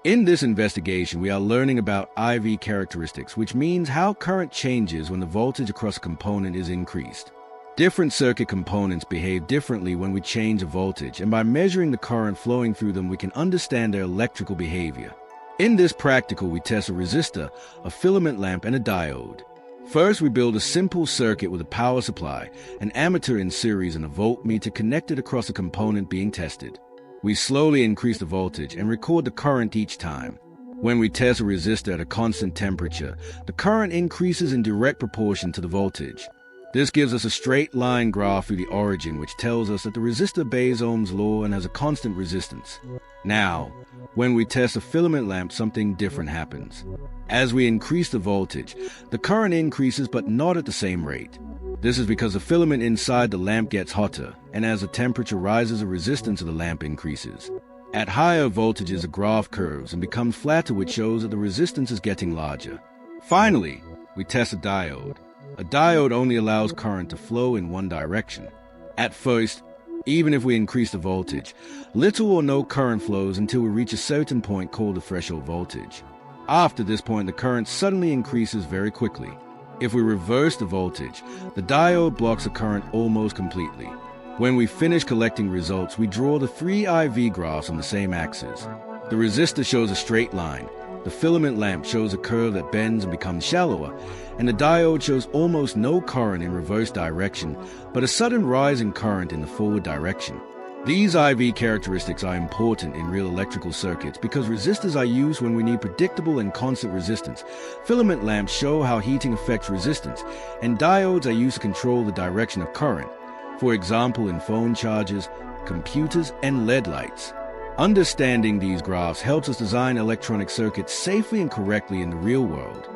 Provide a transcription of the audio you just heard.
In this investigation, we are learning about IV characteristics, which means how current changes when the voltage across a component is increased. Different circuit components behave differently when we change a voltage, and by measuring the current flowing through them, we can understand their electrical behavior. In this practical, we test a resistor, a filament lamp, and a diode. First, we build a simple circuit with a power supply, an ammeter in series, and a voltmeter connected across a component being tested. We slowly increase the voltage and record the current each time. When we test a resistor at a constant temperature, the current increases in direct proportion to the voltage. This gives us a straight line graph through the origin, which tells us that the resistor obeys Ohm's law and has a constant resistance. Now, when we test a filament lamp, something different happens. As we increase the voltage, the current increases but not at the same rate. This is because the filament inside the lamp gets hotter, and as the temperature rises, the resistance of the lamp increases. At higher voltages, the graph curves and becomes flatter, which shows that the resistance is getting larger. Finally, we test a diode. A diode only allows current to flow in one direction. At first, even if we increase the voltage, little or no current flows until we reach a certain point called the threshold voltage. After this point, the current suddenly increases very quickly. If we reverse the voltage, the diode blocks the current almost completely. When we finish collecting results, we draw the three IV graphs on the same axis. The resistor shows a straight line, the filament lamp shows a curve that bends and becomes shallower, and the diode shows almost no current in reverse direction, but a sudden rise in current in the forward direction. These IV characteristics are important in real electrical circuits because resistors are used when we need predictable and constant resistance. Filament lamps show how heating affects resistance, and diodes are used to control the direction of current, for example in phone chargers, computers, and LED lights. Understanding these graphs helps us design electronic circuits safely and correctly in the real world.